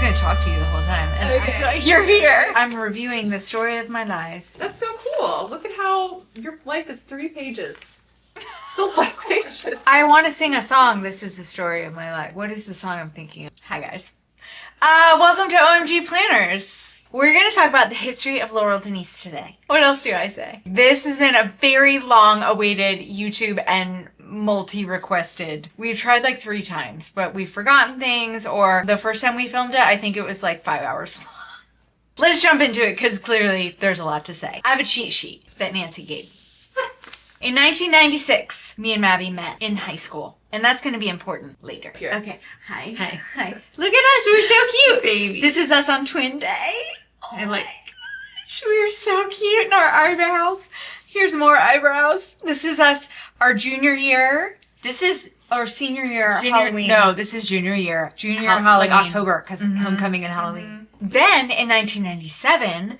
just going to talk to you the whole time. And Okay. I feel like you're here. I'm reviewing the story of my life. That's so cool. Look at how your life is 3 pages. It's a lot of pages. I want to sing a song. This is the story of my life. What is the song I'm thinking of? Hi, guys. Welcome to OMG Planners. We're going to talk about the history of Laurel Denise today. What else do I say? This has been a very long-awaited YouTube and multi-requested. We've tried like 3 times, but we've forgotten things, or the first time we filmed it, I think it was like 5 hours long. Let's jump into it because clearly there's a lot to say. I have a cheat sheet that Nancy gave me. In 1996, me and Mabby met in high school. And that's going to be important later. Here. Okay. Hi. Hi. Hi. Look at us. We're so cute, baby. This is us on Twin Day. Oh my gosh. We're so cute in our eyebrows. Here's more eyebrows. This is us, our junior year. This is our senior year Halloween. No, this is junior year. Junior year Halloween. Like October, because homecoming and Halloween. Then, in 1997...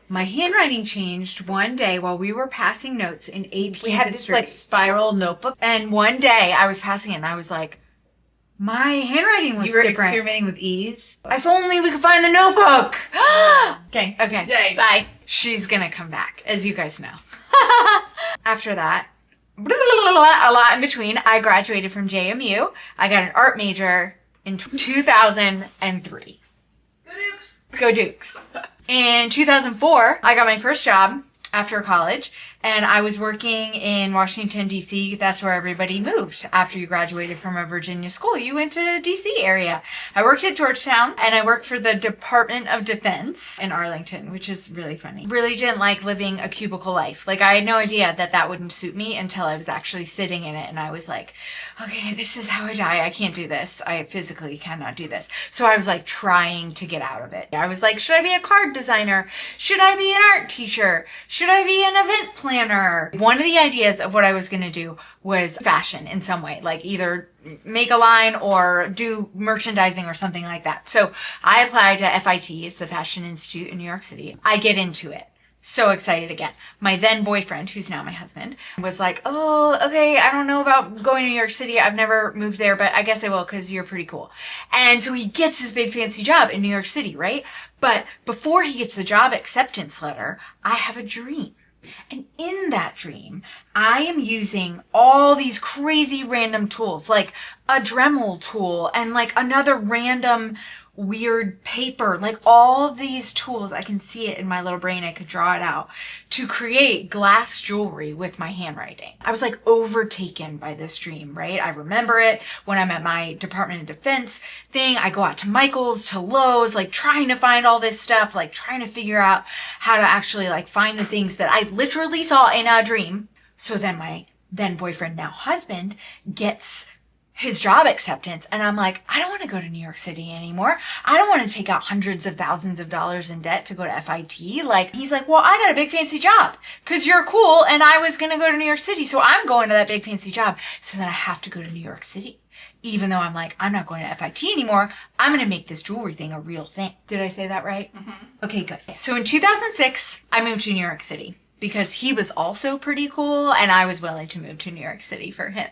my handwriting changed one day while we were passing notes in AP We had history. this like spiral notebook. And one day I was passing it and I was like, my handwriting looks You were different. experimenting with ease. If only we could find the notebook. Okay. Okay. Yay. Bye. She's gonna come back, as you guys know. After that, a lot in between, I graduated from JMU. I got an art major in 2003. Go Dukes. Go Dukes. In 2004, I got my first job after college, and I was working in Washington, D.C. That's where everybody moved after you graduated from a Virginia school. You went to the D.C. area. I worked at Georgetown, and I worked for the Department of Defense in Arlington, which is really funny. Really didn't like living a cubicle life. Like, I had no idea that that wouldn't suit me until I was actually sitting in it, and I was like, okay, this is how I die. I can't do this. I physically cannot do this. So I was like trying to get out of it. I was like, should I be a card designer? Should I be an art teacher? Should I be an event planner? One of the ideas of what I was going to do was fashion in some way, like either make a line or do merchandising or something like that. So I applied to FIT, it's the Fashion Institute in New York City. I get into it. So excited again. My then boyfriend, who's now my husband, was like, oh, okay, I don't know about going to New York City. I've never moved there, but I guess I will because you're pretty cool. And so he gets this big fancy job in New York City, right? But before he gets the job acceptance letter, I have a dream. And in that dream, I am using all these crazy random tools, like a Dremel tool and like another random weird paper, like all these tools. I can see it in my little brain. I could draw it out to create glass jewelry with my handwriting. I was like overtaken by this dream, right? I remember it when I'm at my Department of Defense thing. I go out to Michael's, to Lowe's, like trying to find all this stuff, like trying to figure out how to actually like find the things that I literally saw in a dream. So then my then boyfriend, now husband, gets his job acceptance. And I'm like, I don't want to go to New York City anymore. I don't want to take out hundreds of thousands of dollars in debt to go to FIT. Like, he's like, well, I got a big fancy job because you're cool. And I was going to go to New York City. So I'm going to that big fancy job. So then I have to go to New York City. Even though I'm like, I'm not going to FIT anymore. I'm going to make this jewelry thing a real thing. Did I say that right? Mm-hmm. Okay, good. So in 2006, I moved to New York City, because he was also pretty cool and I was willing to move to New York City for him.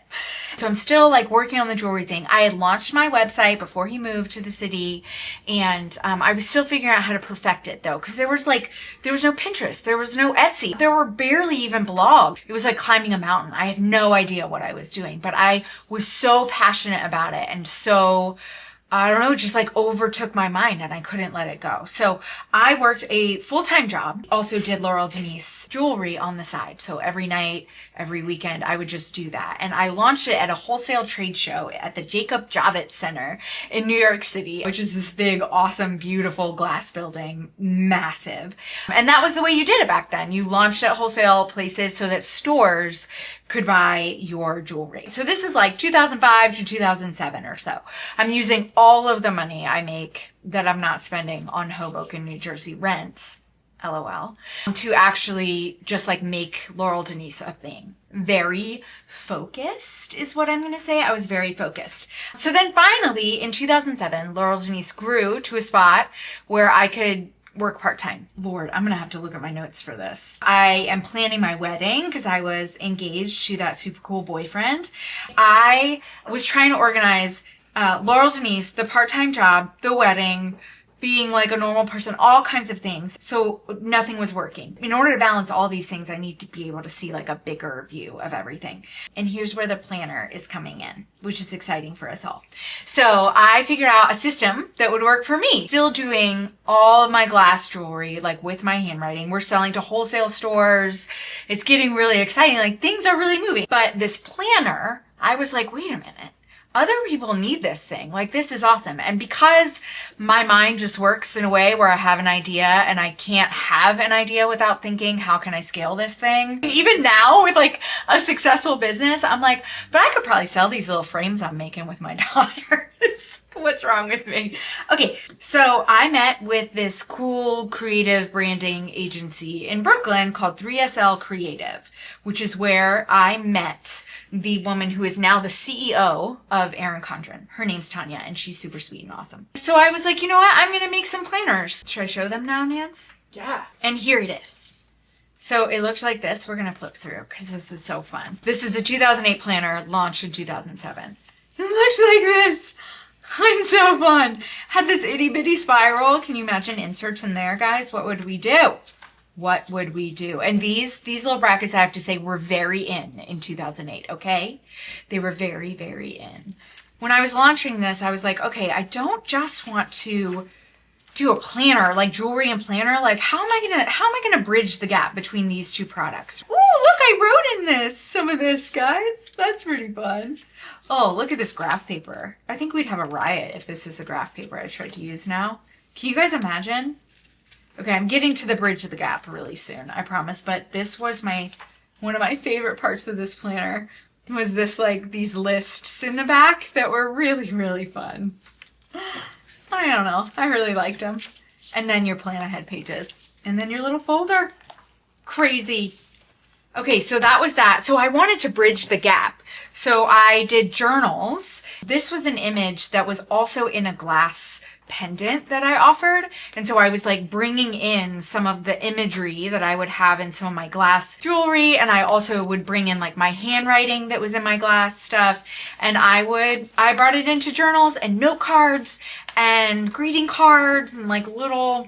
So I'm still like working on the jewelry thing. I had launched my website before he moved to the city, and I was still figuring out how to perfect it though, because there was no Pinterest, there was no Etsy, there were barely even blogs. It was like climbing a mountain. I had no idea what I was doing, but I was so passionate about it and so I don't know, just like overtook my mind and I couldn't let it go. So I worked a full-time job, also did Laurel Denise jewelry on the side. So every night, every weekend, I would just do that. And I launched it at a wholesale trade show at the Jacob Javits Center in New York City, which is this big, awesome, beautiful glass building, massive. And that was the way you did it back then. You launched at wholesale places so that stores could buy your jewelry. So this is like 2005 to 2007 or so. I'm using all of the money I make that I'm not spending on Hoboken, New Jersey rent, LOL, to actually just like make Laurel Denise a thing. Very focused is what I'm going to say. I was very focused. So then finally in 2007, Laurel Denise grew to a spot where I could work part-time. Lord, I'm going to have to look at my notes for this. I am planning my wedding because I was engaged to that super cool boyfriend. I was trying to organize Laurel Denise, the part-time job, the wedding, being like a normal person, all kinds of things. So nothing was working. In order to balance all these things, I need to be able to see like a bigger view of everything. And here's where the planner is coming in, which is exciting for us all. So I figured out a system that would work for me. Still doing all of my glass jewelry, like with my handwriting. We're selling to wholesale stores. It's getting really exciting. Like things are really moving. But this planner, I was like, wait a minute. Other people need this thing. Like, this is awesome. And because my mind just works in a way where I have an idea and I can't have an idea without thinking, how can I scale this thing? Even now with like a successful business, I'm like, but I could probably sell these little frames I'm making with my daughters. What's wrong with me? Okay, so I met with this cool creative branding agency in Brooklyn called 3SL Creative, which is where I met the woman who is now the CEO of Erin Condren. Her name's Tanya, and she's super sweet and awesome. So I was like, you know what? I'm going to make some planners. Should I show them now, Nance? Yeah. And here it is. So it looks like this. We're going to flip through because this is so fun. This is the 2008 planner launched in 2007. It looks like this. It's so fun. Had this itty bitty spiral. Can you imagine inserts in there, guys? What would we do? What would we do? And these little brackets, I have to say, were very in 2008, okay? They were very, very in. When I was launching this, I was like, okay, I don't just want to do a planner, like jewelry and planner. Like, how am I gonna bridge the gap between these two products? Ooh, look, I wrote in this, some of this, guys. That's pretty fun. Oh, look at this graph paper. I think we'd have a riot if this is a graph paper I tried to use now. Can you guys imagine? Okay, I'm getting to the bridge of the gap really soon, I promise. But this was one of my favorite parts of this planner was this, like, these lists in the back that were really, really fun. I don't know. I really liked them. And then your plan ahead pages. And then your little folder. Crazy. Okay, so that was that. So I wanted to bridge the gap. So I did journals. This was an image that was also in a glass pendant that I offered. And so I was like bringing in some of the imagery that I would have in some of my glass jewelry. And I also would bring in like my handwriting that was in my glass stuff. And I brought it into journals and note cards and greeting cards and like little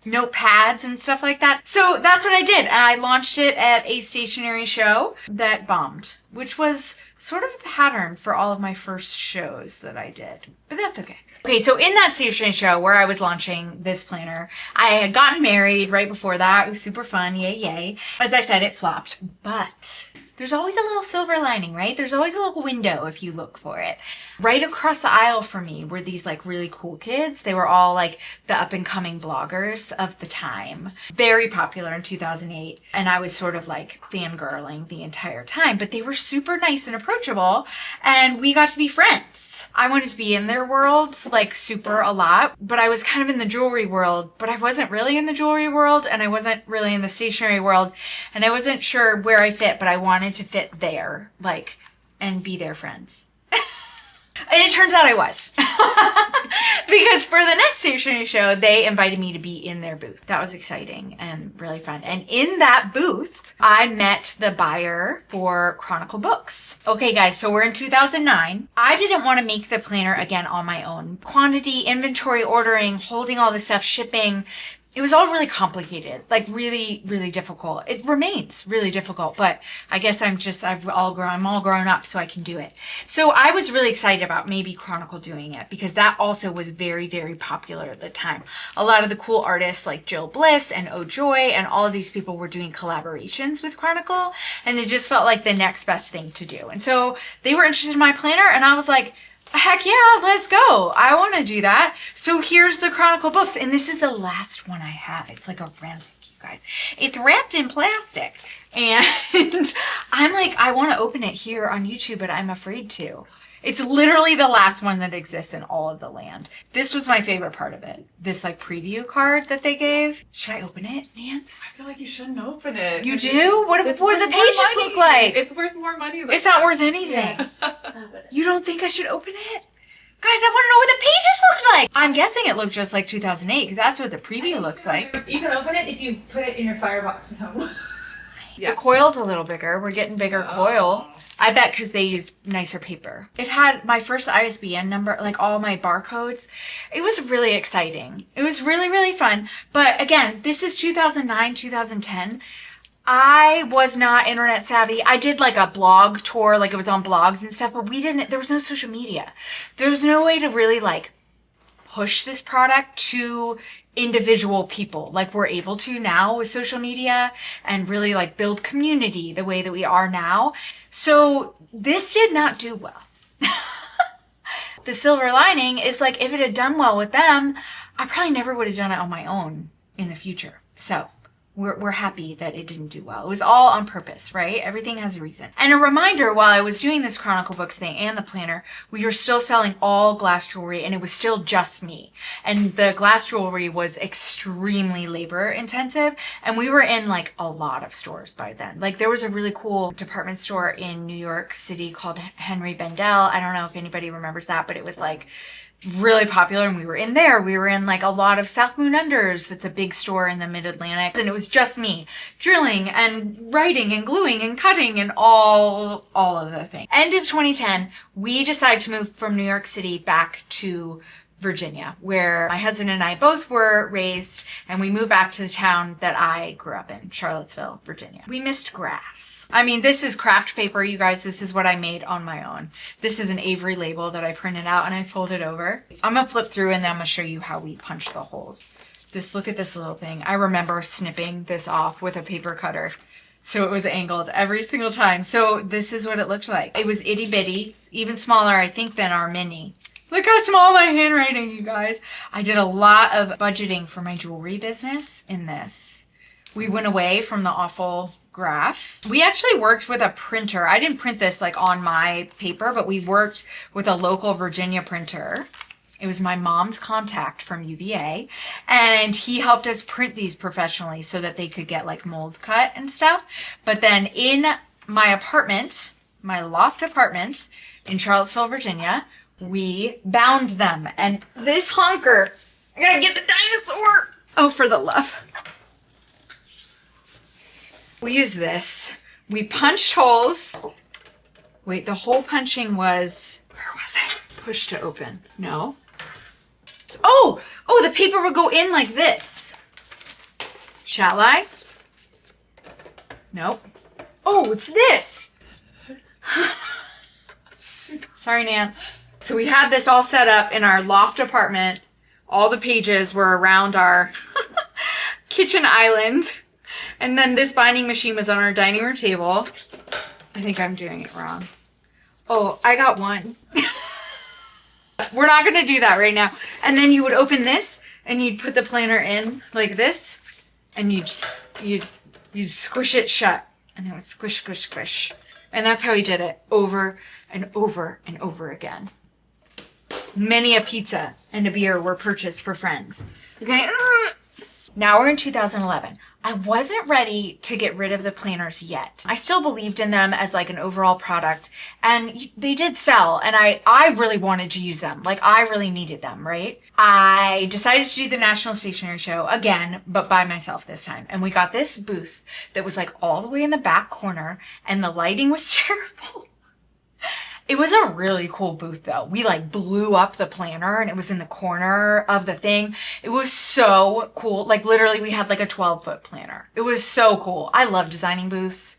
notepads and stuff like that. So that's what I did. And I launched it at a stationery show that bombed, which was sort of a pattern for all of my first shows that I did. But that's okay. Okay, so in that stationery show where I was launching this planner, I had gotten married right before that. It was super fun. Yay, yay. As I said, it flopped. But there's always a little silver lining, right? There's always a little window if you look for it. Right across the aisle from me were these like really cool kids. They were all like the up and coming bloggers of the time. Very popular in 2008. And I was sort of like fangirling the entire time, but they were super nice and approachable and we got to be friends. I wanted to be in their world like super a lot, but I was kind of in the jewelry world, but I wasn't really in the jewelry world and I wasn't really in the stationery world and I wasn't sure where I fit, but I wanted to fit there, like, and be their friends. And it turns out I was. Because for the next stationery show, they invited me to be in their booth. That was exciting and really fun. And in that booth, I met the buyer for Chronicle Books. Okay, guys, so we're in 2009. I didn't want to make the planner again on my own. Quantity, inventory ordering, holding all the stuff, shipping. It was all really complicated, like really, really difficult. It remains really difficult, but I guess I'm all grown up, so I can do it. So I was really excited about maybe Chronicle doing it because that also was very, very popular at the time. A lot of the cool artists like Jill Bliss and Oh Joy and all of these people were doing collaborations with Chronicle, and it just felt like the next best thing to do. And so they were interested in my planner, and I was like, heck yeah, let's go. I want to do that. So here's the Chronicle Books. And this is the last one I have. It's like a relic, you guys. It's wrapped in plastic. And I'm like, I want to open it here on YouTube, but I'm afraid to. It's literally the last one that exists in all of the land. This was my favorite part of it. This like preview card that they gave. Should I open it, Nance? I feel like you shouldn't open it. You do? What do the pages look money. like? It's worth more money than It's not worth anything. Yeah. You don't think I should open it? Guys, I want to know what the pages look like. I'm guessing it looked just like 2008 because that's what the preview looks like. You can open it if you put it in your firebox at home. I Yeah. The coil's a little bigger. We're getting bigger coil. I bet because they use nicer paper. It had my first ISBN number, like all my barcodes. It was really exciting. It was really, really fun. But again, this is 2009, 2010. I was not internet savvy. I did like a blog tour, like it was on blogs and stuff, but there was no social media. There was no way to really like push this product to individual people like we're able to now with social media and really like build community the way that we are now. So this did not do well. The silver lining is like if it had done well with them, I probably never would have done it on my own in the future. So we're happy that it didn't do well. It was all on purpose, right? Everything has a reason. And a reminder, while I was doing this Chronicle Books thing and the planner, we were still selling all glass jewelry and it was still just me. And the glass jewelry was extremely labor intensive. And we were in like a lot of stores by then. Like there was a really cool department store in New York City called Henry Bendel. I don't know if anybody remembers that, but it was like really popular, and we were in there. We were in like a lot of South Moon Unders. That's a big store in the Mid-Atlantic. And it was just me drilling and writing and gluing and cutting and all of the things. End of 2010, we decided to move from New York City back to Virginia, where my husband and I both were raised, and we moved back to the town that I grew up in, Charlottesville, Virginia. We missed grass. I mean, this is craft paper, you guys. This is what I made on my own. This is an Avery label that I printed out and I folded over. I'm going to flip through and then I'm going to show you how we punch the holes. Look at this little thing. I remember snipping this off with a paper cutter. So it was angled every single time. So this is what it looked like. It was itty bitty, even smaller, I think, than our mini. Look how small my handwriting, you guys. I did a lot of budgeting for my jewelry business in this. We went away from the awful graph. We actually worked with a printer. I didn't print this like on my paper, but we worked with a local Virginia printer. It was my mom's contact from UVA, and he helped us print these professionally so that they could get like mold cut and stuff. But then in my apartment, my loft apartment in Charlottesville, Virginia, we bound them. And this honker, I gotta get the dinosaur. Oh, for the love. We used this. We punched holes. Wait, the hole punching was, where was it? Push to open. No. Oh, the paper would go in like this. Shall I? Nope. Oh, it's this. Sorry, Nance. So we had this all set up in our loft apartment. All the pages were around our kitchen island. And then this binding machine was on our dining room table. I think I'm doing it wrong. Oh, I got one. We're not going to do that right now. And then you would open this and you'd put the planner in like this and you'd squish it shut and it would squish, squish, squish. And that's how he did it over and over and over again. Many a pizza and a beer were purchased for friends. Okay. Now we're in 2011. I wasn't ready to get rid of the planners yet. I still believed in them as like an overall product, and they did sell, and I really wanted to use them. Like I really needed them, right? I decided to do the National Stationery Show again, but by myself this time. And we got this booth that was like all the way in the back corner, and the lighting was terrible. It was a really cool booth though. We like blew up the planner and it was in the corner of the thing. It was so cool. Like literally we had like a 12-foot planner. It was so cool. I love designing booths.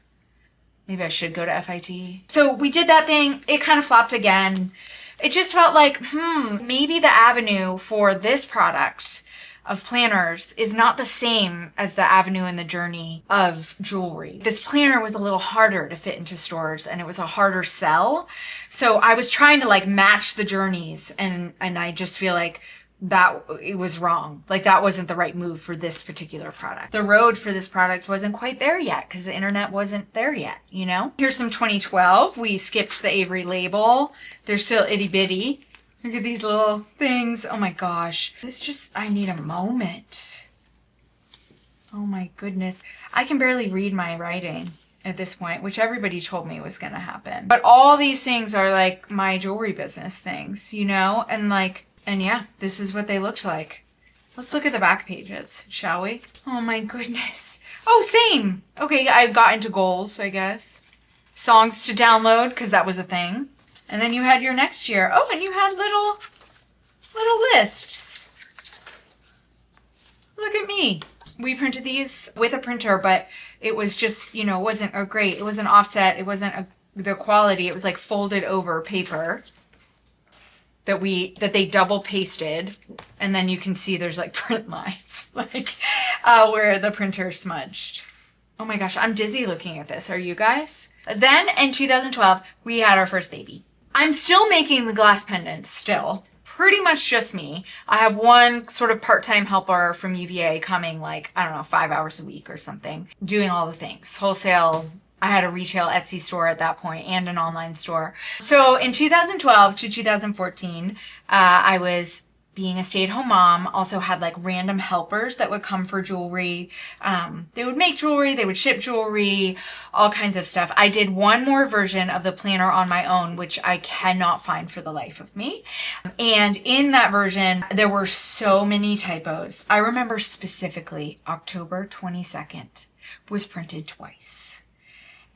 Maybe I should go to FIT. So we did that thing. It kind of flopped again. It just felt like, maybe the avenue for this product of planners is not the same as the avenue and the journey of jewelry. This planner was a little harder to fit into stores and it was a harder sell. So I was trying to like match the journeys and I just feel like that it was wrong. Like that wasn't the right move for this particular product. The road for this product wasn't quite there yet because the internet wasn't there yet, you know? Here's some 2012. We skipped the Avery label. They're still itty bitty. Look at these little things. Oh my gosh. I need a moment. Oh my goodness. I can barely read my writing at this point, which everybody told me was going to happen. But all these things are like my jewelry business things, you know? And yeah, this is what they looked like. Let's look at the back pages, shall we? Oh my goodness. Oh, same. Okay, I got into goals, I guess. Songs to download, because that was a thing. And then you had your next year. Oh, and you had little lists. Look at me. We printed these with a printer, but it was just, it wasn't great. It wasn't offset. It wasn't the quality. It was like folded over paper that they double pasted, and then you can see there's like print lines like where the printer smudged. Oh my gosh, I'm dizzy looking at this. Are you guys? Then in 2012 we had our first baby. I'm still making the glass pendants still. Pretty much just me. I have one sort of part-time helper from UVA coming 5 hours a week or something, doing all the things. Wholesale. I had a retail Etsy store at that point and an online store. So in 2012 to 2014, I was being a stay-at-home mom, also had random helpers that would come for jewelry. They would make jewelry, they would ship jewelry, all kinds of stuff. I did one more version of the planner on my own, which I cannot find for the life of me. And in that version, there were so many typos. I remember specifically October 22nd was printed twice.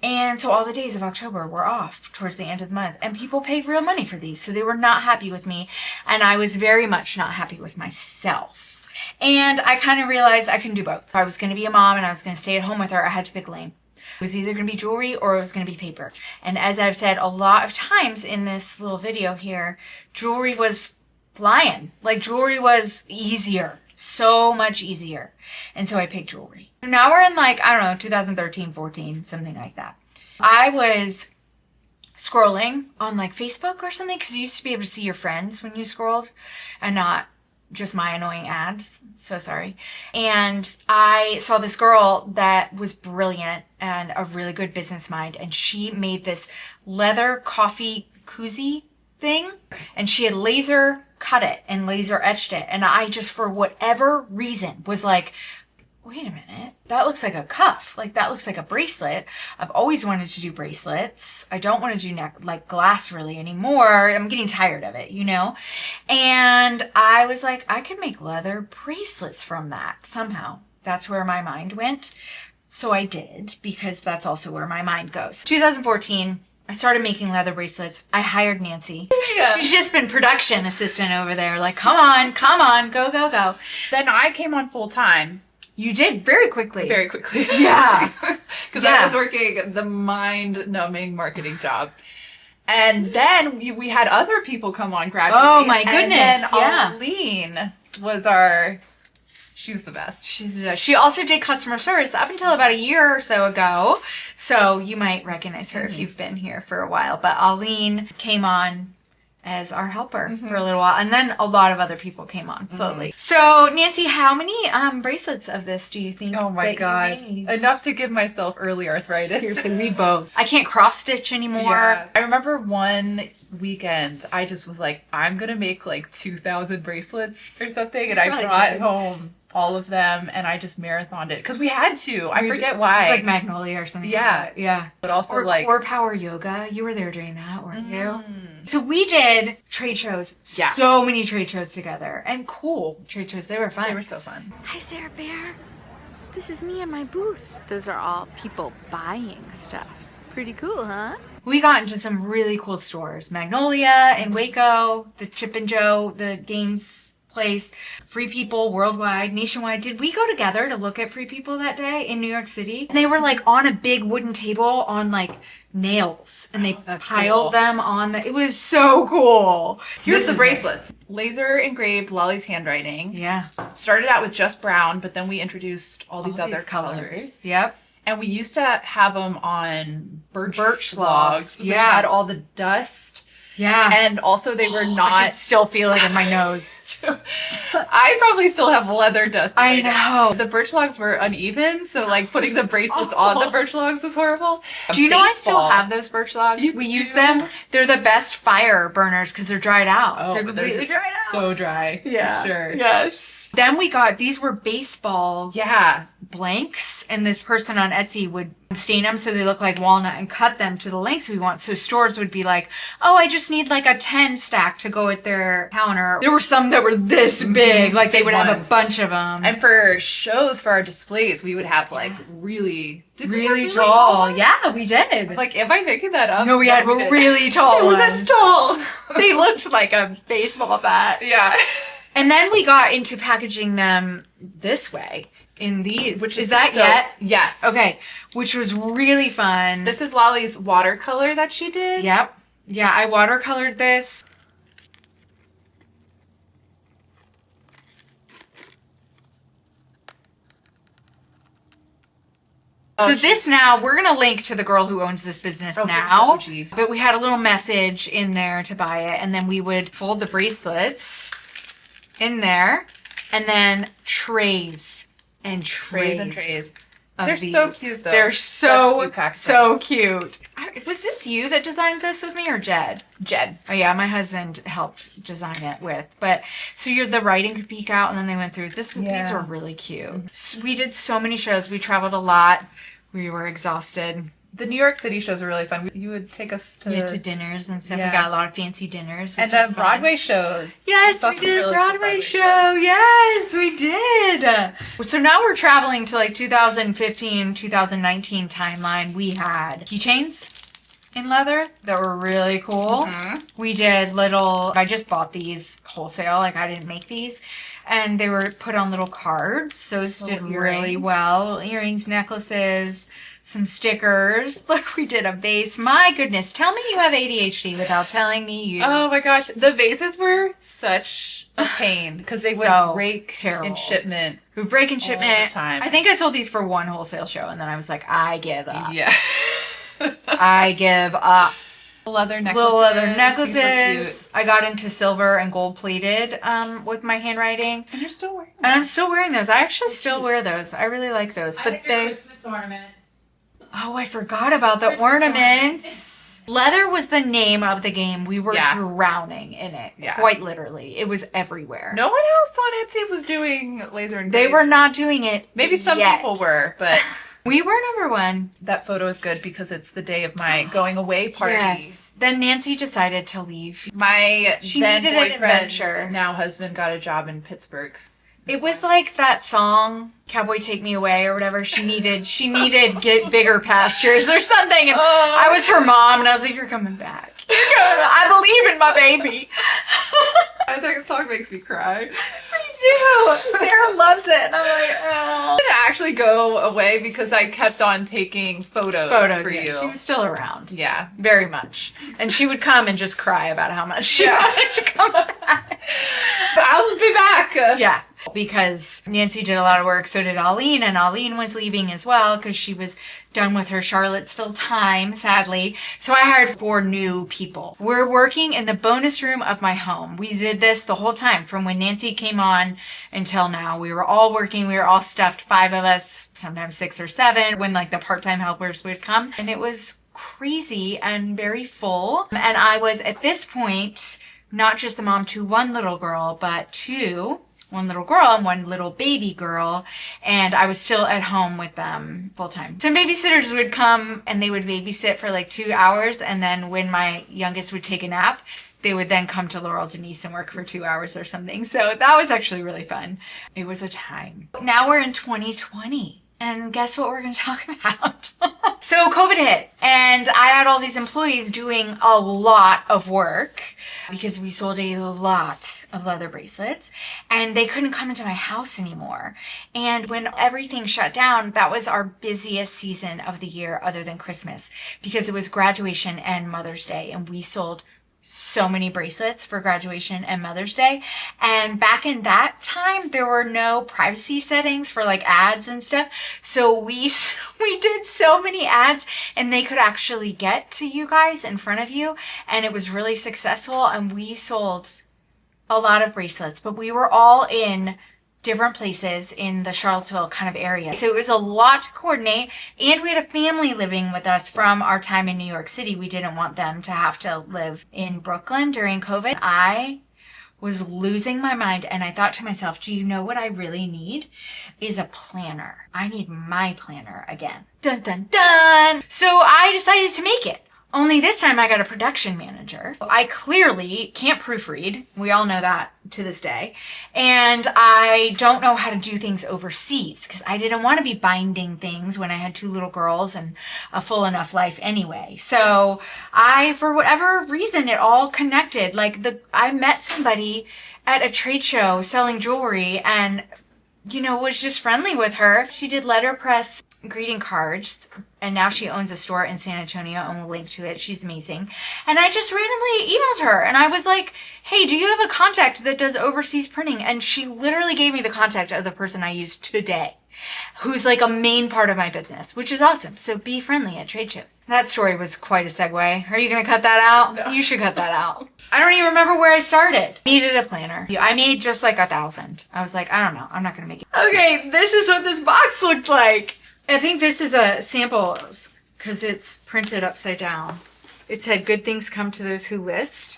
And so all the days of October were off towards the end of the month. And people paid real money for these. So they were not happy with me. And I was very much not happy with myself. And I kind of realized I couldn't do both. If I was going to be a mom and I was going to stay at home with her, I had to pick a lane. It was either going to be jewelry or it was going to be paper. And as I've said a lot of times in this little video here, jewelry was flying. Jewelry was easier. So much easier. And so I picked jewelry. So now we're in 2013, 14, something like that. I was scrolling on Facebook or something, because you used to be able to see your friends when you scrolled and not just my annoying ads. So sorry. And I saw this girl that was brilliant and a really good business mind. And she made this leather coffee koozie thing, and she had laser cut it and laser etched it. And I just, for whatever reason, was like, wait a minute, that looks like a cuff. That looks like a bracelet. I've always wanted to do bracelets. I don't want to do glass really anymore. I'm getting tired of it, And I was like, I could make leather bracelets from that somehow. That's where my mind went. So I did, because that's also where my mind goes. 2014, I started making leather bracelets. I hired Nancy. Yeah. She's just been production assistant over there. Come on, go, go, go. Then I came on full time. You did very quickly. Very quickly. Yeah. Because I was working the mind-numbing marketing job. And then we had other people come on gradually. Oh my goodness. And then Aline was she was the best. She also did customer service up until about a year or so ago. So you might recognize her if you've been here for a while. But Aline came on as our helper for a little while. And then a lot of other people came on slowly. So Nancy, how many bracelets of this do you think? Oh my God. Enough to give myself early arthritis. Seriously, me both. I can't cross stitch anymore. Yeah. I remember one weekend, I just was like, I'm going to make 2,000 bracelets or something. And I brought home all of them, and I just marathoned it because we had to. I forget why. It was Magnolia or something. Yeah, like yeah. But also or Power Yoga. You were there doing that, weren't you? So we did trade shows. Yeah. So many trade shows together, and cool trade shows. They were fun. They were so fun. Hi, Sarah Bear. This is me and my booth. Those are all people buying stuff. Pretty cool, huh? We got into some really cool stores. Magnolia in Waco, the Chip and Joe, the games place, Free People worldwide, nationwide. Did we go together to look at Free People that day in New York City? And they were on a big wooden table on nails, and they piled them on it was so cool. Here's the bracelets. Laser engraved Lolly's handwriting. Yeah. Started out with just brown, but then we introduced all these other colors. Yep. And we used to have them on birch logs. Which had all the dust. Yeah. And also they were not... I can still feel it in my nose. I probably still have leather dust. I know. The birch logs were uneven, so putting the bracelets on the birch logs was horrible. Do you know I still have those birch logs? We use them. They're the best fire burners because they're dried out. Oh, they're completely dried out. So dry. Yeah. For sure. Yes. Then we got, these were baseball Yeah. blanks, and this person on Etsy would stain them so they look like walnut and cut them to the lengths we want. So stores would be like, oh, I just need like a 10 stack to go at their counter. There were some that were this big, like they would have a bunch of them. And for shows, for our displays, we would have like really tall. Yeah, we did. Like, am I making that up? No, we had really tall They were ones. this tall. They looked like a baseball bat. Yeah. And then we got into packaging them this way in these. Which is that so, yet? Yes. Okay. Which was really fun. This is Lolly's watercolor that she did. Yep. Yeah, I watercolored this. So this now, we're going to link to the girl who owns this business now. But we had a little message in there to buy it. And then we would fold the bracelets in there. And then trays and trays. They're so cute, though. They're so cute. Was this you that designed this with me or Jed? Jed. Oh yeah, my husband helped design it with. But so the writing could peek out, and then they went through. These were really cute. So we did so many shows. We traveled a lot. We were exhausted. The New York City shows were really fun. You would take us to dinners and stuff. We got a lot of fancy dinners. And then Broadway shows. Yes, we did a Broadway show. Yes, we did. So now we're traveling to like 2015, 2019 timeline. We had keychains in leather that were really cool. We did I just bought these wholesale. Like I didn't make these. And they were put on little cards. Those did really well. Earrings, necklaces, some stickers. Look, we did a vase. My goodness. Tell me you have ADHD without telling me you. Oh my gosh. The vases were such a pain because they would break in shipment. We break in shipment. All the time. I think I sold these for one wholesale show and then I was like, I give up. Yeah. I give up. Little leather necklaces. I got into silver and gold plated with my handwriting. And you're still wearing them. And I'm still wearing those. I actually still wear those. I really like those. But they Christmas ornament. Oh, I forgot about the ornaments. Leather was the name of the game. We were drowning in it. Yeah. Quite literally. It was everywhere. No one else on Etsy was doing laser engraving. They were not doing it. Maybe some people were, but we were number one. That photo is good because it's the day of my going away party. Yes. Then Nancy decided to leave. My then boyfriend's adventure. Now husband got a job in Pittsburgh. It was like that song, Cowboy Take Me Away or whatever. She needed get bigger pastures or something. And I was her mom and I was like, you're coming back. I believe in my baby. I think the song makes me cry. Me too. Sarah loves it. And I'm like, oh. I didn't actually go away because I kept on taking photos for you. She was still around. Yeah. Very much. And she would come and just cry about how much she wanted to come back. I'll be back. Yeah. Because Nancy did a lot of work, so did Aline, and Aline was leaving as well because she was done with her Charlottesville time, sadly. So I hired 4 new people. We're working in the bonus room of my home. We did this the whole time from when Nancy came on until now. We were all working. We were all stuffed, 5 of us, sometimes 6 or 7, when like the part-time helpers would come. And it was crazy and very full. And I was at this point, not just the mom to 1 little girl, but 2. 1 little girl and 1 little baby girl, and I was still at home with them full time. Some babysitters would come and they would babysit for like 2 hours, and then when my youngest would take a nap, they would then come to Laurel Denise and work for 2 hours or something. So that was actually really fun. It was a time. Now we're in 2020. And guess what we're going to talk about? So COVID hit and I had all these employees doing a lot of work because we sold a lot of leather bracelets and they couldn't come into my house anymore. And when everything shut down, that was our busiest season of the year other than Christmas because it was graduation and Mother's Day, and we sold so many bracelets for graduation and Mother's Day. And back in that time, there were no privacy settings for like ads and stuff. So we did so many ads and they could actually get to you guys in front of you. And it was really successful. And we sold a lot of bracelets, but we were all in different places in the Charlottesville kind of area. So it was a lot to coordinate, and we had a family living with us from our time in New York City. We didn't want them to have to live in Brooklyn during COVID. I was losing my mind. And I thought to myself, do you know what I really need? Is a planner. I need my planner again. Dun, dun, dun. So I decided to make it. Only this time I got a production manager. I clearly can't proofread. We all know that to this day. And I don't know how to do things overseas because I didn't want to be binding things when I had 2 little girls and a full enough life anyway. So for whatever reason, it all connected. I met somebody at a trade show selling jewelry and, was just friendly with her. She did letterpress greeting cards, and now she owns a store in San Antonio, and we'll link to it. She's amazing. And I just randomly emailed her, and I was like, hey, do you have a contact that does overseas printing? And she literally gave me the contact of the person I use today, who's like a main part of my business, which is awesome. So be friendly at trade shows. That story was quite a segue. Are you going to cut that out? No. You should cut that out. I don't even remember where I started. Needed a planner. I made just like 1,000. I was like, I don't know. I'm not going to make it. Okay, this is what this box looked like. I think this is a sample because it's printed upside down. It said, good things come to those who list.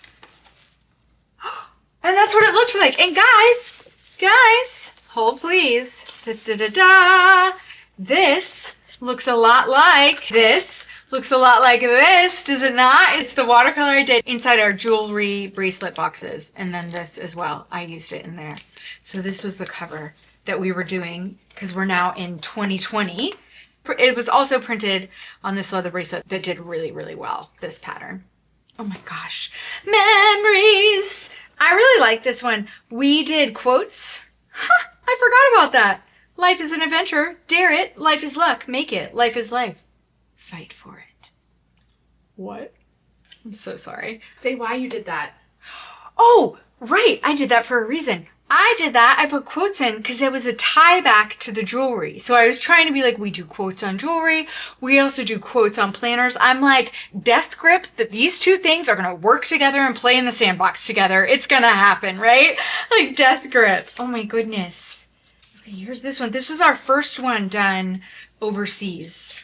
And that's what it looks like. And guys, hold please. Da-da-da-da. This looks a lot like this. Looks a lot like this, does it not? It's the watercolor I did inside our jewelry bracelet boxes. And then this as well. I used it in there. So this was the cover that we were doing because we're now in 2020. It was also printed on this leather bracelet that did really, really well, this pattern. Oh my gosh. Memories. I really like this one. We did quotes. I forgot about that. Life is an adventure. Dare it. Life is luck. Make it. Life is life. Fight for it. What? I'm so sorry. Say why you did that. Oh, right. I did that for a reason. I did that. I put quotes in because it was a tie back to the jewelry. So I was trying to be like, we do quotes on jewelry. We also do quotes on planners. I'm like, death grip that these 2 things are going to work together and play in the sandbox together. It's going to happen, right? Like death grip. Oh my goodness. Okay, here's this one. This is our first one done overseas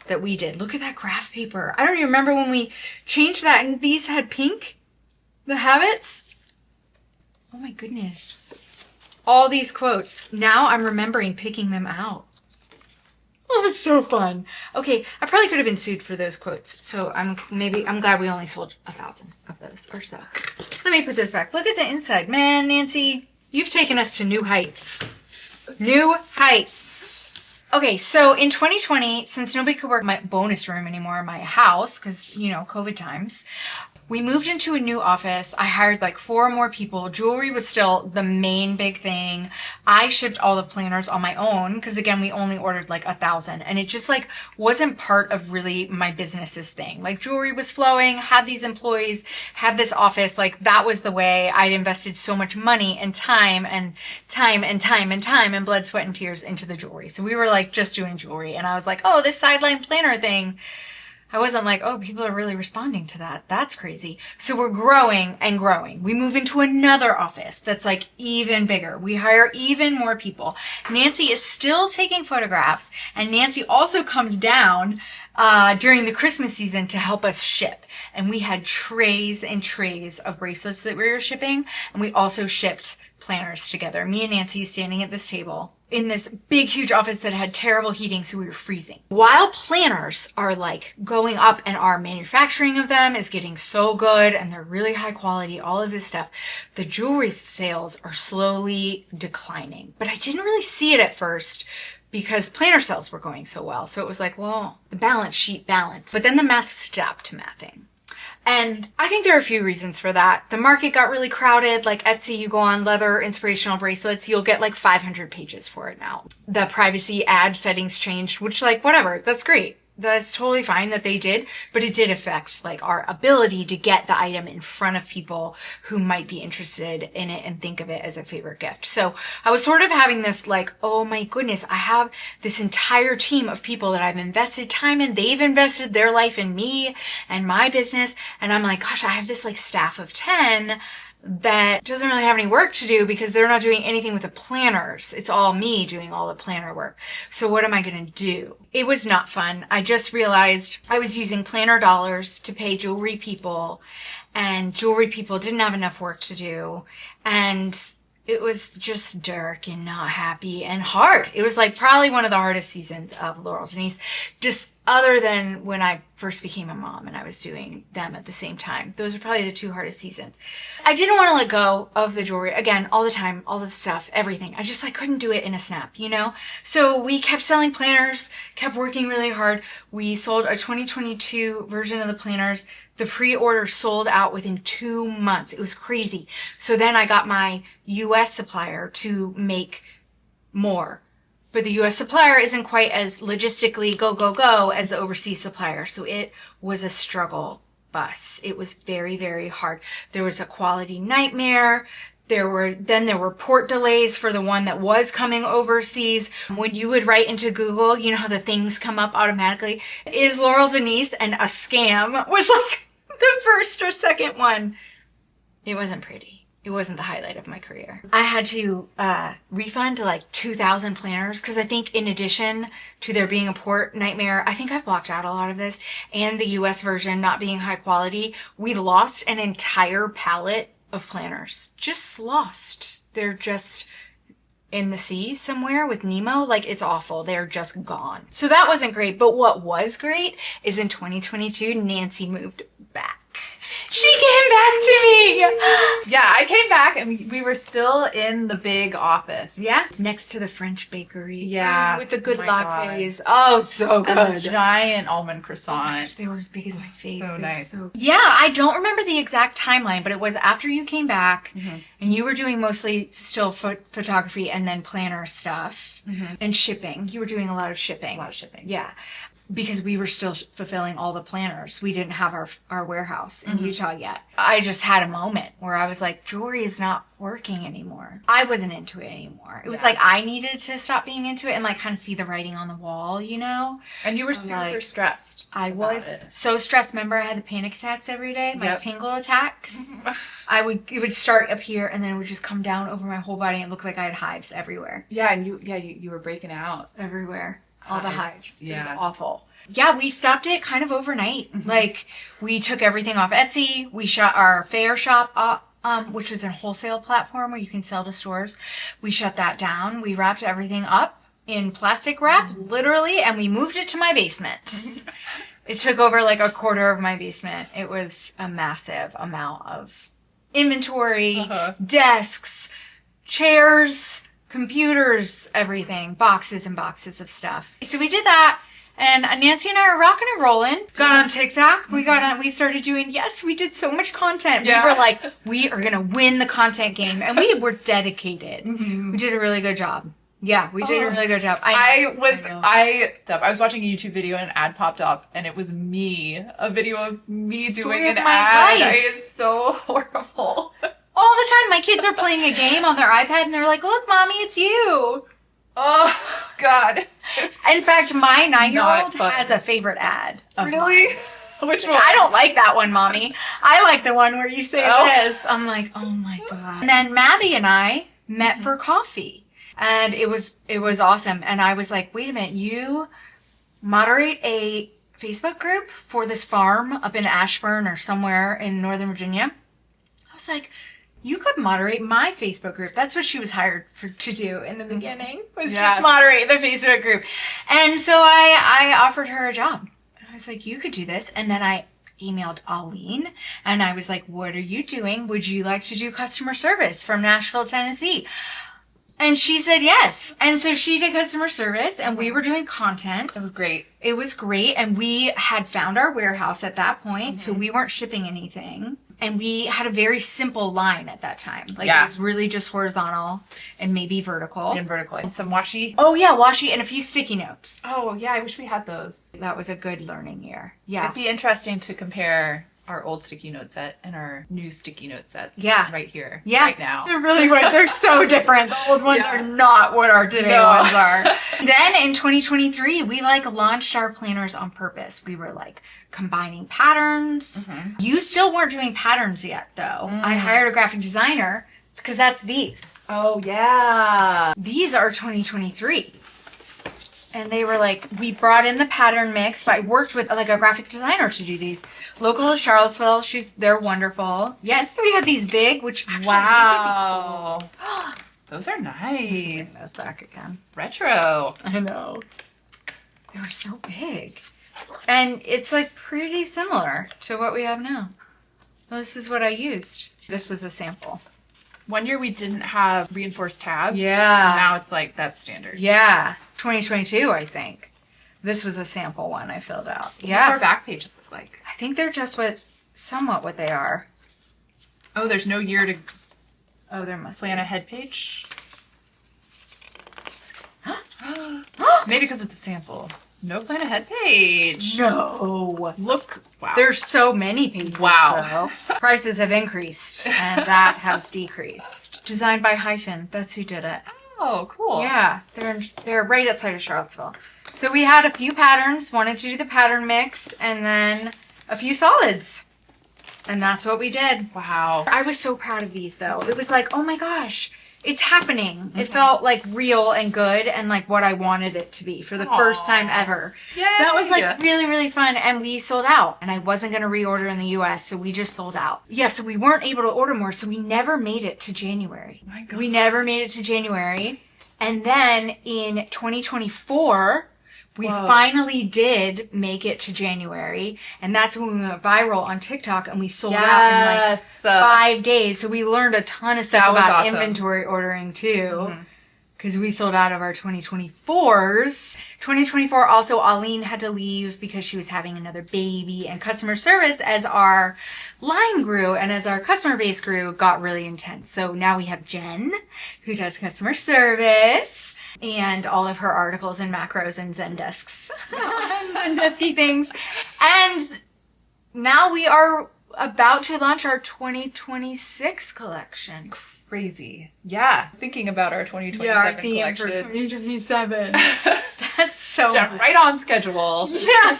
that we did. Look at that graph paper. I don't even remember when we changed that and these had pink, the habits. Oh my goodness. All these quotes. Now I'm remembering picking them out. Oh, it's so fun. Okay, I probably could have been sued for those quotes. So I'm glad we only sold 1,000 of those or so. Let me put this back. Look at the inside. Man, Nancy, you've taken us to new heights. New heights. Okay, so in 2020, since nobody could work my bonus room anymore in my house, because, COVID times, we moved into a new office. I hired like 4 more people. Jewelry was still the main big thing. I shipped all the planners on my own because again, we only ordered like 1,000 and it just like wasn't part of really my business's thing. Like jewelry was flowing, had these employees, had this office. Like that was the way. I'd invested so much money and time and blood, sweat and tears into the jewelry. So we were like just doing jewelry and I was like, oh, this sideline planner thing. I wasn't like, oh, people are really responding to that. That's crazy. So we're growing and growing. We move into another office that's like even bigger. We hire even more people. Nancy is still taking photographs and Nancy also comes down during the Christmas season to help us ship. And we had trays and trays of bracelets that we were shipping. And we also shipped planners together. Me and Nancy standing at this table in this big, huge office that had terrible heating, so we were freezing. While planners are like going up and our manufacturing of them is getting so good and they're really high quality, all of this stuff, the jewelry sales are slowly declining. But I didn't really see it at first because planner sales were going so well. So it was like, well, the balance sheet balance. But then the math stopped mathing. And I think there are a few reasons for that. The market got really crowded. Like Etsy, you go on leather inspirational bracelets, you'll get like 500 pages for it now. The privacy ad settings changed, which like whatever, that's great. That's totally fine that they did, but it did affect like our ability to get the item in front of people who might be interested in it and think of it as a favorite gift. So I was sort of having this like, oh my goodness, I have this entire team of people that I've invested time in. They've invested their life in me and my business. And I'm like, gosh, I have this like staff of 10. that doesn't really have any work to do because they're not doing anything with the planners. It's all me doing all the planner work. So what am I going to do? It was not fun. I just realized I was using planner dollars to pay jewelry people, and jewelry people didn't have enough work to do. And it was just dark and not happy and hard. It was like probably one of the hardest seasons of Laurel Denise, just other than when I first became a mom and I was doing them at the same time. Those are probably the 2 hardest seasons. I didn't want to let go of the jewelry again, all the time, all the stuff, everything. I just couldn't do it in a snap, you know? So we kept selling planners, kept working really hard. We sold a 2022 version of the planners. The pre-order sold out within 2 months. It was crazy. So then I got my US supplier to make more. But the US supplier isn't quite as logistically go as the overseas supplier. So it was a struggle bus. It was very, very hard. There was a quality nightmare. There were port delays for the one that was coming overseas. When you would write into Google, you know how the things come up automatically? Is Laurel Denise and a scam was like the first or second one. It wasn't pretty. It wasn't the highlight of my career. I had to refund like 2,000 planners because I think in addition to there being a port nightmare, I think I've blocked out a lot of this, and the US version not being high quality, we lost an entire palette of planners. Just lost. They're just in the sea somewhere with Nemo. Like, it's awful. They're just gone. So that wasn't great. But what was great is in 2022, Nancy moved back. She came back to me. Yeah, I came back and we were still in the big office. Yeah. Next to the French bakery. Yeah. With the good Oh my lattes. Oh, so good. And the giant almond croissants. They were as big as my face. So nice. Yeah, I don't remember the exact timeline, but it was after you came back and you were doing mostly still photography and then planner stuff and shipping. You were doing a lot of shipping. Yeah. Because we were still fulfilling all the planners. We didn't have our warehouse in Utah yet. I just had a moment where I was like, jewelry is not working anymore. I wasn't into it anymore. It was like I needed to stop being into it and like kind of see the writing on the wall, you know? And you were super stressed. I was so stressed. Remember, I had the panic attacks every day, my tingle attacks. It would start up here and then it would just come down over my whole body and look like I had hives everywhere. Yeah, and you were breaking out everywhere. All the hives. Yeah. It was awful. Yeah, we stopped it kind of overnight. Like, we took everything off Etsy. We shut our fair shop up, which was a wholesale platform where you can sell to stores. We shut that down. We wrapped everything up in plastic wrap, literally, and we moved it to my basement. It took over like a quarter of my basement. It was a massive amount of inventory, desks, chairs, computers, everything, boxes and boxes of stuff. So we did that, and Nancy and I are rocking and rolling. Got on TikTok. We started doing, we did so much content. Yeah. We were like, we are going to win the content game, and we were dedicated. We did a really good job. Yeah, we did a really good job. I was watching a YouTube video and an ad popped up, and it was me, a video of me doing an ad. It's so horrible. All the time, my kids are playing a game on their iPad, and they're like, look, Mommy, it's you. Oh, God. In fact, my 9-year-old has a favorite ad. Really? Which one? I don't like that one, Mommy. I like the one where you say this. I'm like, oh, my God. And then Mabby and I met for coffee, and it was awesome. And I was like, wait a minute, you moderate a Facebook group for this farm up in Ashburn or somewhere in Northern Virginia? I was like, you could moderate my Facebook group. That's what she was hired to do in the beginning, was just moderate the Facebook group. And so I offered her a job. I was like, you could do this. And then I emailed Aline, and I was like, what are you doing? Would you like to do customer service from Nashville, Tennessee? And she said yes. And so she did customer service, and we were doing content. It was great. It was great. And we had found our warehouse at that point, so we weren't shipping anything. And we had a very simple line at that time. Like, it was really just horizontal and maybe vertical. And some washi. Oh, yeah, washi and a few sticky notes. Oh, yeah, I wish we had those. That was a good learning year. Yeah. It'd be interesting to compare our old sticky note set and our new sticky note sets. Yeah. Right here. Yeah. Right now. They're really weird. They're so different. The old ones Yeah. are not what our today No. ones are. Then in 2023, we like launched our planners on purpose. We were like combining patterns. You still weren't doing patterns yet though. I hired a graphic designer because that's these. Oh, yeah. These are 2023. And they were like, we brought in the pattern mix, but I worked with like a graphic designer to do these. Local to Charlottesville, they're wonderful. Yes, we had these big, which actually Wow. these would be cool. Those are Bring nice. those back again. Retro. I know. They were so big. And it's like pretty similar to what we have now. Well, this is what I used. This was a sample. One year we didn't have reinforced tabs. Yeah. Now it's like, that's standard. Yeah. 2022, I think. This was a sample one I filled out. What's Yeah. our back pages look like? I think they're just somewhat what they are. Oh, there's no year to Oh, there must plan be. ahead page. Maybe because it's a sample. No plan ahead page. No. Look. Wow. There's so many pages. Wow. Though. Prices have increased and that has decreased. Designed by Hyphen. That's who did it. Oh, cool. Yeah, they're right outside of Charlottesville. So we had a few patterns, wanted to do the pattern mix, and then a few solids. And that's what we did. Wow. I was so proud of these though. It was like, oh my gosh, it's happening. It felt like real and good and like what I wanted it to be for the first time ever. Yay. That was like really, really fun. And we sold out. And I wasn't going to reorder in the US, so we just sold out. Yeah, so we weren't able to order more, so we never made it to January. My God. We never made it to January. And then in 2024, we finally did make it to January. And that's when we went viral on TikTok and we sold out in like 5 days. So we learned a ton of stuff That was about awesome. inventory ordering too. Because we sold out of our 2024s. 2024 also, Aline had to leave because she was having another baby. And customer service, as our line grew and as our customer base grew, got really intense. So now we have Jenn, who does customer service. And all of her articles and macros and Zendesks. Zendesky things. And now we are about to launch our 2026 collection. Crazy. Yeah. Thinking about our 2027 Yeah, our theme collection. for 2027. That's so Jump right on schedule. Yeah.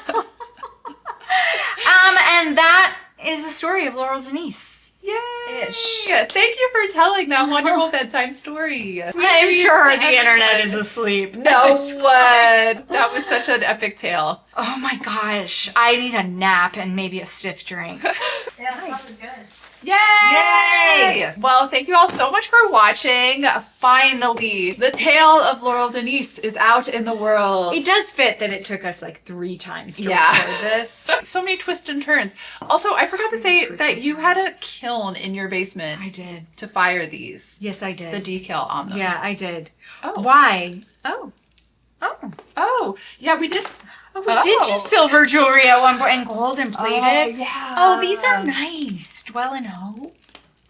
And that is the story of Laurel Denise. Yay! Ish. Thank you for telling that wonderful bedtime story. I'm sure the internet is asleep. No one. That was such an epic tale. Oh my gosh. I need a nap and maybe a stiff drink. Yeah, that sounded good. Yay! Well, thank you all so much for watching. Finally, the tale of Laurel Denise is out in the world. It does fit that it took us like 3 times to Yeah. record this. So many twists and turns. Also, I forgot to many say twists that and you had a turns. kiln in your basement I did. to fire these. Yes, I The did. decal on them. Yeah, I did. Oh. Why? Oh. Oh. Oh. Yeah, we did. Oh, we did do silver jewelry at one point and gold and plated. Oh, yeah. Oh, these are nice. Dwell in hope.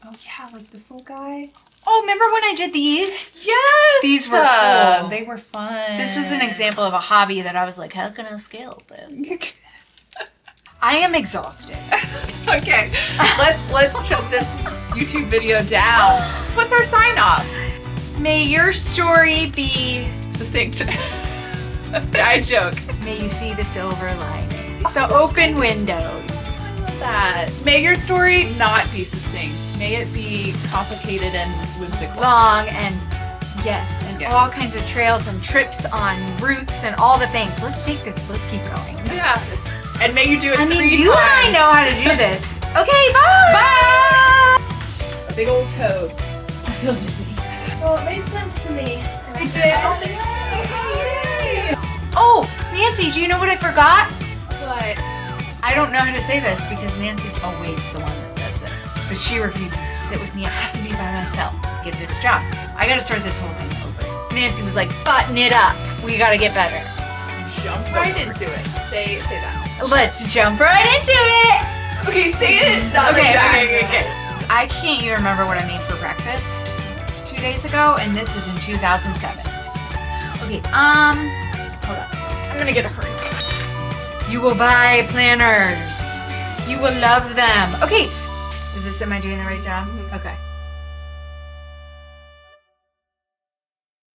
Oh, yeah, like this little guy. Oh, remember when I did these? Yes! These were cool. They were fun. This was an example of a hobby that I was like, how can I scale this? I am exhausted. Okay, let's shut this YouTube video down. What's our sign off? May your story be... Succinct. I joke. May you see the silver lining. The open windows. That. May your story not be succinct. May it be complicated and whimsical. Long and yes, and Yeah. all kinds of trails and trips on routes and all the things. Let's take this. Let's keep going. Yeah. And may you do it I mean, 3 you times. and I know how to do this. Okay, bye! Bye! A big old toad. I feel dizzy. Well, it made sense to me. I did. Oh, Nancy, do you know what I forgot? What? I don't know how to say this because Nancy's always the one that says this. But she refuses to sit with me. I have to be by myself. Get this job. I gotta start this whole thing over. Nancy was like, button it up. We gotta get better. Jump right into it. Say that. Let's jump right into it. Okay, say it. Not like that. Okay. I can't even remember what I made for breakfast 2 days ago, and this is in 2007. Okay, hold on. I'm gonna get a hurry. You will buy planners. You will love them. Okay. Am I doing the right job? Okay.